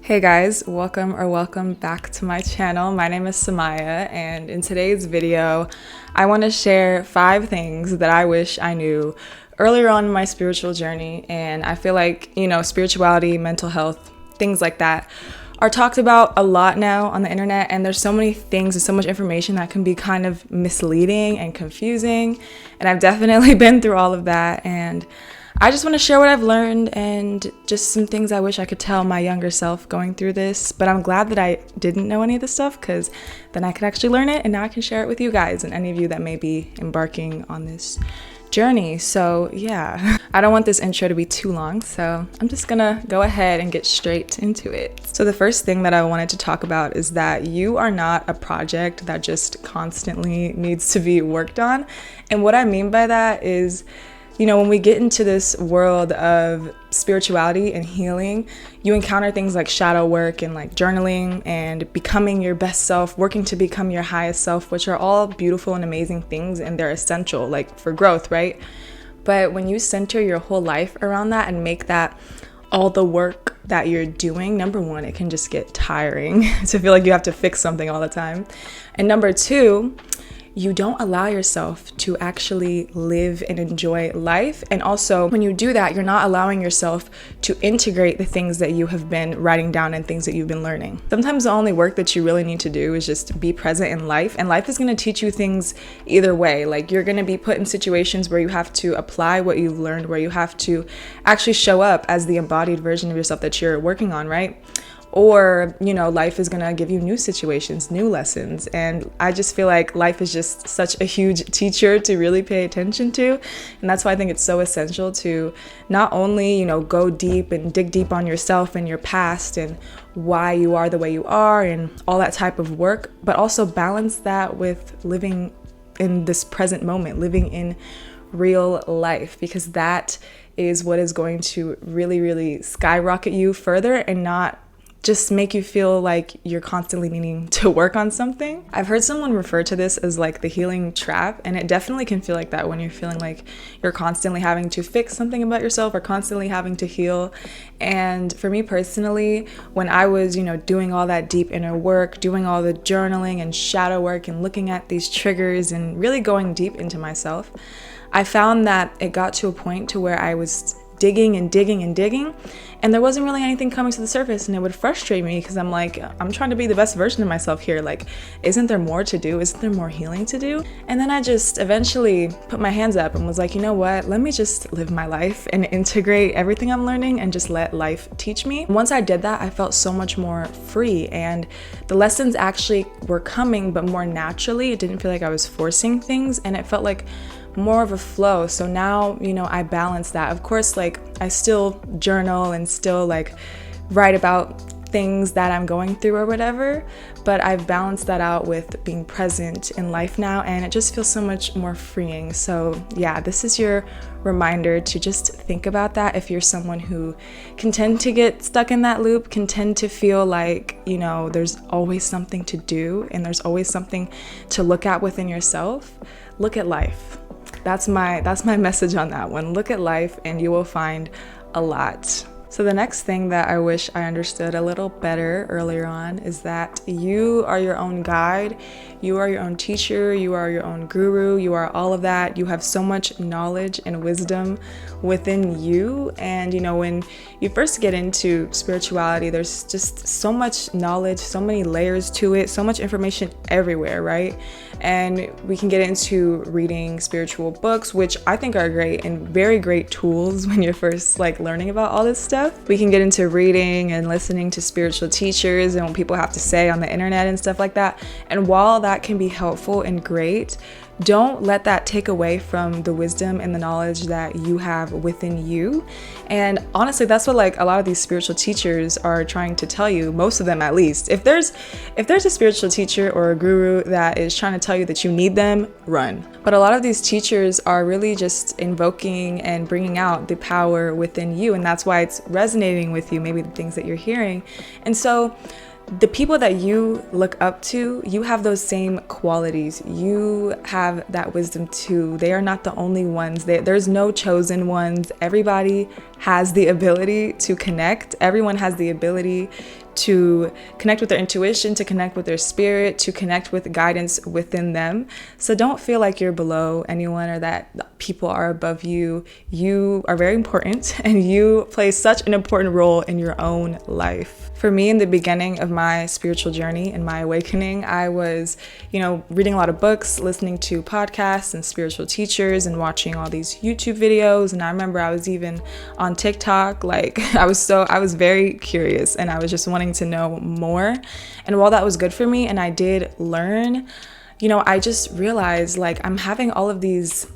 Hey guys, welcome back to my channel. My name is Samaiya, and in today's video, I want to share 5 things that I wish I knew earlier on in my spiritual journey. And I feel like, spirituality, mental health, things like that are talked about a lot now on the internet, and there's so many things and so much information that can be kind of misleading and confusing. And I've definitely been through all of that, and I just want to share what I've learned and just some things I wish I could tell my younger self going through this. But I'm glad that I didn't know any of this stuff, because then I could actually learn it, and now I can share it with you guys and any of you that may be embarking on this journey. So yeah, I don't want this intro to be too long, so I'm just gonna go ahead and get straight into it. So the first thing that I wanted to talk about is that you are not a project that just constantly needs to be worked on. And what I mean by that is, when we get into this world of spirituality and healing, you encounter things like shadow work and like journaling and becoming your best self, working to become your highest self, which are all beautiful and amazing things, and they're essential, like for growth, right? But when you center your whole life around that and make that all the work that you're doing, number one, it can just get tiring to feel like you have to fix something all the time. And number two, you don't allow yourself to actually live and enjoy life. And also, when you do that, you're not allowing yourself to integrate the things that you have been writing down and things that you've been learning. Sometimes the only work that you really need to do is just be present in life, and life is going to teach you things either way. Like, you're going to be put in situations where you have to apply what you've learned, where you have to actually show up as the embodied version of yourself that you're working on, right? Or, life is going to give you new situations, new lessons. And I just feel like life is just such a huge teacher to really pay attention to. And that's why I think it's so essential to not only, go deep and dig deep on yourself and your past and why you are the way you are and all that type of work, but also balance that with living in this present moment, living in real life, because that is what is going to really, really skyrocket you further and not just make you feel like you're constantly needing to work on something. I've heard someone refer to this as like the healing trap, and it definitely can feel like that when you're feeling like you're constantly having to fix something about yourself or constantly having to heal. And for me personally, when I was, doing all that deep inner work, doing all the journaling and shadow work and looking at these triggers and really going deep into myself, I found that it got to a point to where I was digging and digging and digging, and there wasn't really anything coming to the surface, and it would frustrate me because I'm like, I'm trying to be the best version of myself here. Like, isn't there more to do? Isn't there more healing to do? And then I just eventually put my hands up and was like, you know what? Let me just live my life and integrate everything I'm learning and just let life teach me. Once I did that, I felt so much more free, and the lessons actually were coming, but more naturally. It didn't feel like I was forcing things, and it felt like more of a flow. So now, I balance that. Of course, like, I still journal and still like write about things that I'm going through or whatever, but I've balanced that out with being present in life now, and it just feels so much more freeing. So yeah, this is your reminder to just think about that. If you're someone who can tend to get stuck in that loop, can tend to feel like, there's always something to do and there's always something to look at within yourself, look at life. That's my message on that one. Look at life and you will find a lot. So the next thing that I wish I understood a little better earlier on is that you are your own guide, you are your own teacher, you are your own guru, you are all of that. You have so much knowledge and wisdom within you. And when you first get into spirituality, there's just so much knowledge, so many layers to it, so much information everywhere, right? And we can get into reading spiritual books, which I think are great and very great tools when you're first learning about all this stuff. We can get into reading and listening to spiritual teachers and what people have to say on the internet and stuff like that. And while that can be helpful and great, don't let that take away from the wisdom and the knowledge that you have within you. And honestly, that's what a lot of these spiritual teachers are trying to tell you, most of them at least. If there's a spiritual teacher or a guru that is trying to tell you that you need them, run. But a lot of these teachers are really just invoking and bringing out the power within you, and that's why it's resonating with you, maybe the things that you're hearing. And so the people that you look up to, you have those same qualities. You have that wisdom too. They are not the only ones. There's no chosen ones. Everybody has the ability to connect. Everyone has the ability to connect with their intuition, to connect with their spirit, to connect with guidance within them. So don't feel like you're below anyone or that people are above you. You are very important and you play such an important role in your own life. For me, in the beginning of my spiritual journey and my awakening, I was, reading a lot of books, listening to podcasts and spiritual teachers and watching all these YouTube videos. And I remember I was even on TikTok. I was very curious and I was just wanting to know more. And while that was good for me and I did learn, I just realized I'm having all of this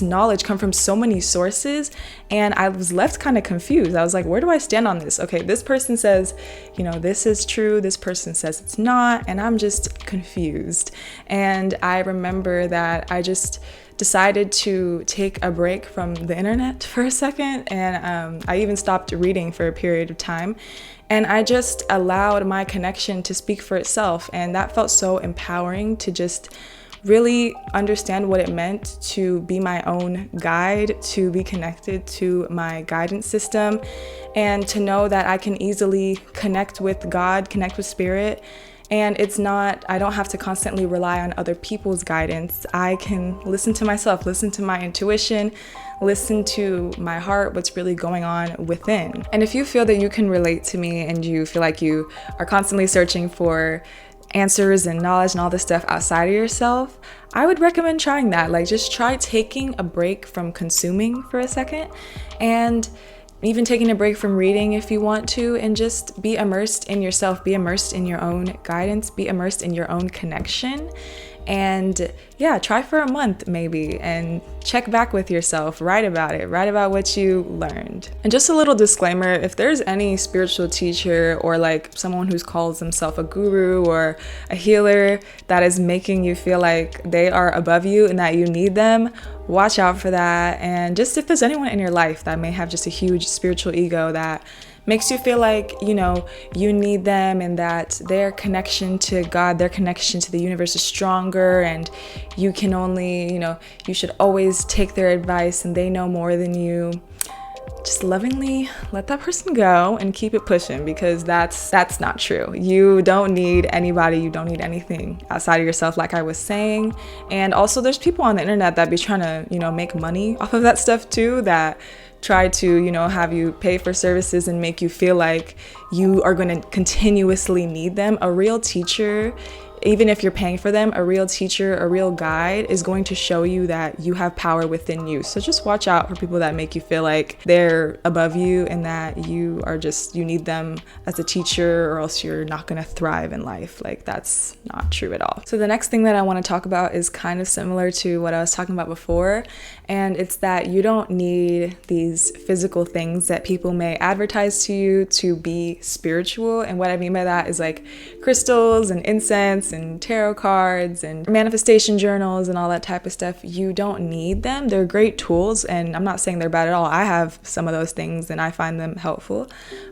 knowledge come from so many sources, and I was left kind of confused. I was like, where do I stand on this? Okay, this person says, this is true. This person says it's not, and I'm just confused. And I remember that I just decided to take a break from the internet for a second, and I even stopped reading for a period of time. And I just allowed my connection to speak for itself, and that felt so empowering to just really understand what it meant to be my own guide, to be connected to my guidance system, and to know that I can easily connect with God, connect with spirit. And I don't have to constantly rely on other people's guidance. I can listen to myself, listen to my intuition, listen to my heart, what's really going on within. And if you feel that you can relate to me and you feel like you are constantly searching for answers and knowledge and all this stuff outside of yourself, I would recommend trying that. Just try taking a break from consuming for a second, and even taking a break from reading if you want to, and just be immersed in yourself, be immersed in your own guidance, be immersed in your own connection. And try for a month maybe and check back with yourself, write about what you learned. And just a little disclaimer, if there's any spiritual teacher or someone who calls themselves a guru or a healer that is making you feel like they are above you and that you need them, watch out for that. And just if there's anyone in your life that may have just a huge spiritual ego that makes you feel like, you need them and that their connection to God, their connection to the universe is stronger, and you can only, you should always take their advice and they know more than you, just lovingly let that person go and keep it pushing, because that's not true. You don't need anybody, you don't need anything outside of yourself, like I was saying. And also there's people on the internet that be trying to, make money off of that stuff too, that try to, have you pay for services and make you feel like you are going to continuously need them. A real teacher, even if you're paying for them, a real teacher, a real guide is going to show you that you have power within you. So just watch out for people that make you feel like they're above you and that you need them as a teacher, or else you're not going to thrive in life. That's not true at all. So the next thing that I want to talk about is kind of similar to what I was talking about before. And it's that you don't need these physical things that people may advertise to you to be spiritual. And what I mean by that is crystals and incense and tarot cards and manifestation journals and all that type of stuff. You don't need them. They're great tools, and I'm not saying they're bad at all. I have some of those things and I find them helpful,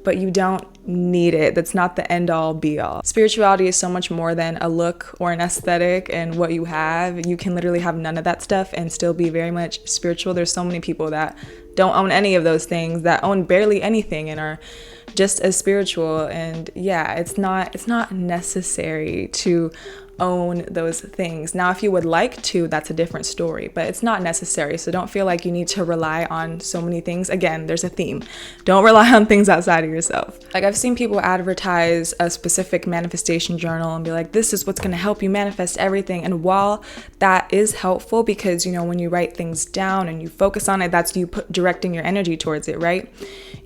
but you don't need it. That's not the end all be all. Spirituality is so much more than a look or an aesthetic and what you have. You can literally have none of that stuff and still be very much spiritual. There's so many people that don't own any of those things, that own barely anything and are just as spiritual. And it's not necessary to own those things. Now, if you would like to, that's a different story, but it's not necessary. So don't feel like you need to rely on so many things. Again, there's a theme. Don't rely on things outside of yourself. I've seen people advertise a specific manifestation journal and be like, this is what's going to help you manifest everything. And while that is helpful, because when you write things down and you focus on it, that's you directing your energy towards it, right?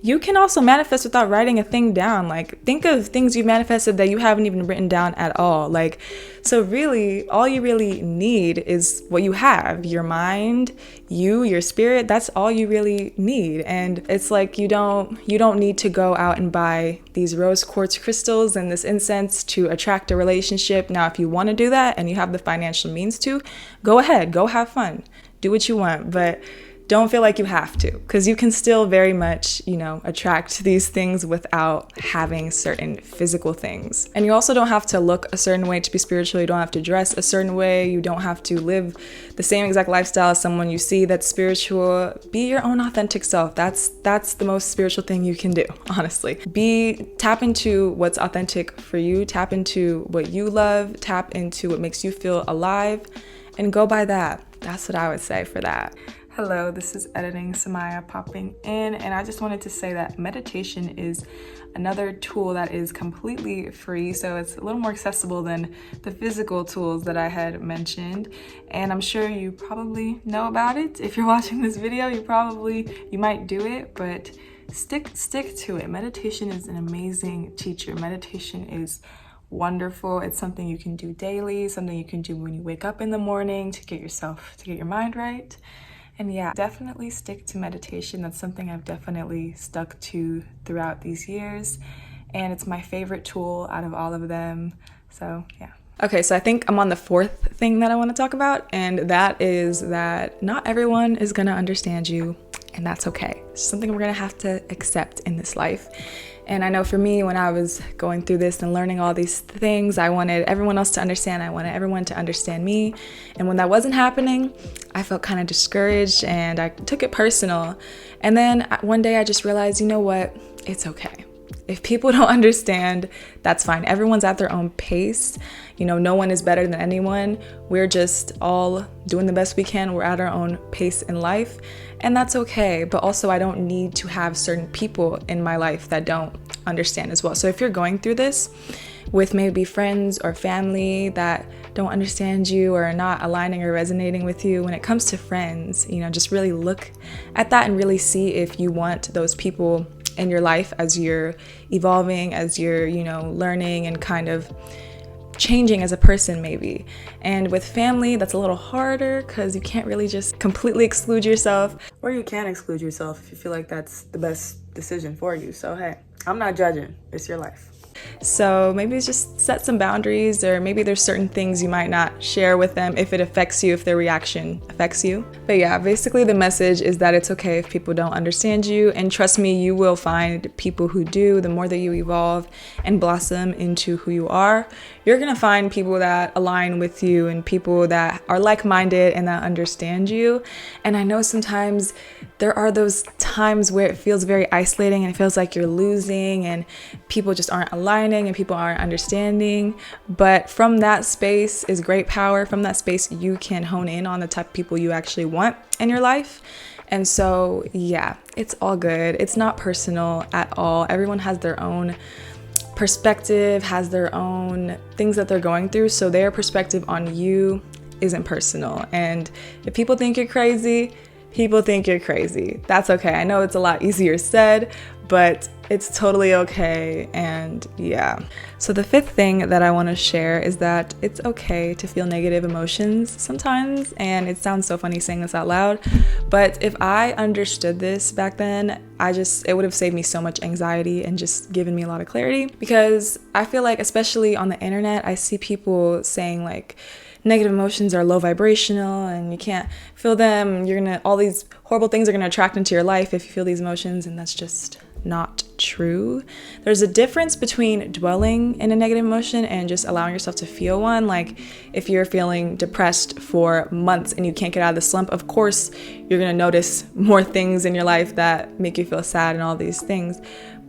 You can also manifest without writing a thing down. Think of things you've manifested that you haven't even written down at all. So really, all you really need is what you have, your mind, your spirit. That's all you really need. And it's you don't need to go out and buy these rose quartz crystals and this incense to attract a relationship. Now, if you want to do that and you have the financial means to, go ahead, go have fun, do what you want, but don't feel like you have to, because you can still very much, attract these things without having certain physical things. And you also don't have to look a certain way to be spiritual. You don't have to dress a certain way. You don't have to live the same exact lifestyle as someone you see that's spiritual. Be your own authentic self. That's the most spiritual thing you can do, honestly. Tap into what's authentic for you, tap into what you love, tap into what makes you feel alive, and go by that. That's what I would say for that. Hello, this is Editing Samaiya popping in, and I just wanted to say that meditation is another tool that is completely free, so it's a little more accessible than the physical tools that I had mentioned, and I'm sure you probably know about it. If you're watching this video, you might do it, but stick to it. Meditation is an amazing teacher. Meditation is wonderful. It's something you can do daily, something you can do when you wake up in the morning to get your mind right. And yeah, definitely stick to meditation. That's something I've definitely stuck to throughout these years. And it's my favorite tool out of all of them. So yeah. Okay, so I think I'm on the fourth thing that I want to talk about. And that is that not everyone is going to understand you. And that's okay. It's something we're going to have to accept in this life. And I know for me, when I was going through this and learning all these things, I wanted everyone else to understand. I wanted everyone to understand me. And when that wasn't happening, I felt kind of discouraged and I took it personal. And then one day I just realized, you know what? It's okay. If people don't understand, that's fine. Everyone's at their own pace. No one is better than anyone. We're just all doing the best we can. We're at our own pace in life, and that's okay. But also, I don't need to have certain people in my life that don't understand as well. So if you're going through this with maybe friends or family that don't understand you or are not aligning or resonating with you, when it comes to friends, just really look at that and really see if you want those people in your life as you're evolving, as you're, learning and kind of changing as a person maybe. And with family, that's a little harder because you can't really just completely exclude yourself, or you can exclude yourself if you feel like that's the best decision for you. So hey, I'm not judging, it's your life. So maybe just set some boundaries, or maybe there's certain things you might not share with them if it affects you, if their reaction affects you. But yeah, basically the message is that it's okay if people don't understand you, and trust me, you will find people who do. The more that you evolve and blossom into who you are, you're gonna find people that align with you and people that are like-minded and that understand you. And I know sometimes there are those times where it feels very isolating and it feels like you're losing and people just aren't aligning and people aren't understanding. But from that space is great power. From that space, you can hone in on the type of people you actually want in your life. And so, yeah, it's all good. It's not personal at all. Everyone has their own perspective, has their own things that they're going through. So their perspective on you isn't personal. And if people think you're crazy, people think you're crazy. That's okay. I know it's a lot easier said, but it's totally okay. And yeah. So the fifth thing that I want to share is that it's okay to feel negative emotions sometimes. And it sounds so funny saying this out loud, but if I understood this back then, it would have saved me so much anxiety and just given me a lot of clarity. Because I feel like, especially on the internet, I see people saying like, negative emotions are low vibrational and you can't feel them. All these horrible things are gonna attract into your life if you feel these emotions, and that's just not true. There's a difference between dwelling in a negative emotion and just allowing yourself to feel one. Like if you're feeling depressed for months and you can't get out of the slump, of course you're gonna notice more things in your life that make you feel sad and all these things.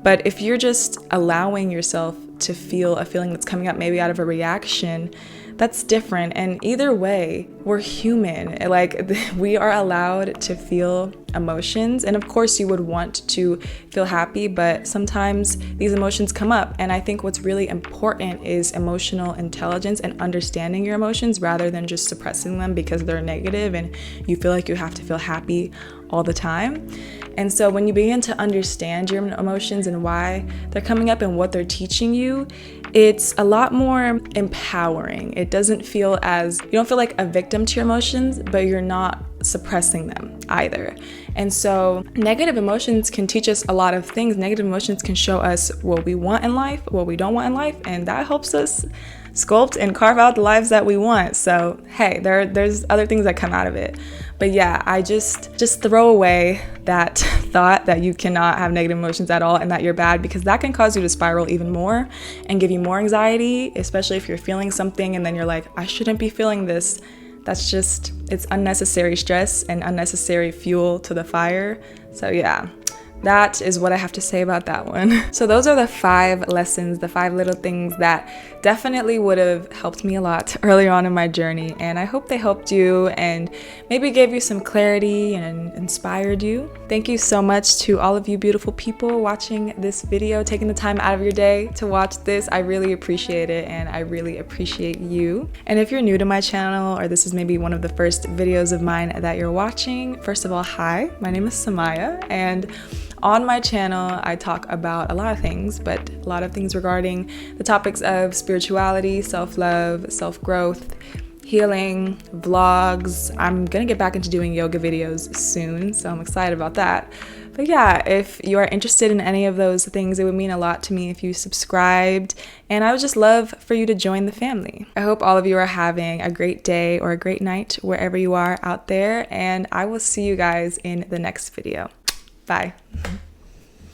But if you're just allowing yourself to feel a feeling that's coming up maybe out of a reaction, that's different. And either way, we're human. Like, we are allowed to feel emotions. And of course you would want to feel happy, but sometimes these emotions come up. And I think what's really important is emotional intelligence and understanding your emotions rather than just suppressing them because they're negative and you feel like you have to feel happy all the time. And so when you begin to understand your emotions and why they're coming up and what they're teaching you, it's a lot more empowering. It doesn't feel you don't feel like a victim to your emotions, but you're not suppressing them either. And so negative emotions can teach us a lot of things. Negative emotions can show us what we want in life, what we don't want in life, and that helps us sculpt and carve out the lives that we want. So hey, there's other things that come out of it. But yeah, I just throw away that thought that you cannot have negative emotions at all and that you're bad, because that can cause you to spiral even more and give you more anxiety, especially if you're feeling something and then you're like, I shouldn't be feeling this. It's unnecessary stress and unnecessary fuel to the fire. So yeah, that is what I have to say about that one. So those are the 5 lessons, the 5 little things that definitely would have helped me a lot earlier on in my journey. And I hope they helped you and maybe gave you some clarity and inspired you. Thank you so much to all of you beautiful people watching this video, taking the time out of your day to watch this. I really appreciate it, and I really appreciate you. And if you're new to my channel, or this is maybe one of the first videos of mine that you're watching, first of all, hi, my name is Samaiya, and on my channel, I talk about a lot of things, but a lot of things regarding the topics of spirituality, self-love, self-growth, healing, vlogs. I'm gonna get back into doing yoga videos soon, so I'm excited about that. But yeah, if you are interested in any of those things, it would mean a lot to me if you subscribed, and I would just love for you to join the family. I hope all of you are having a great day or a great night wherever you are out there, and I will see you guys in the next video. Bye.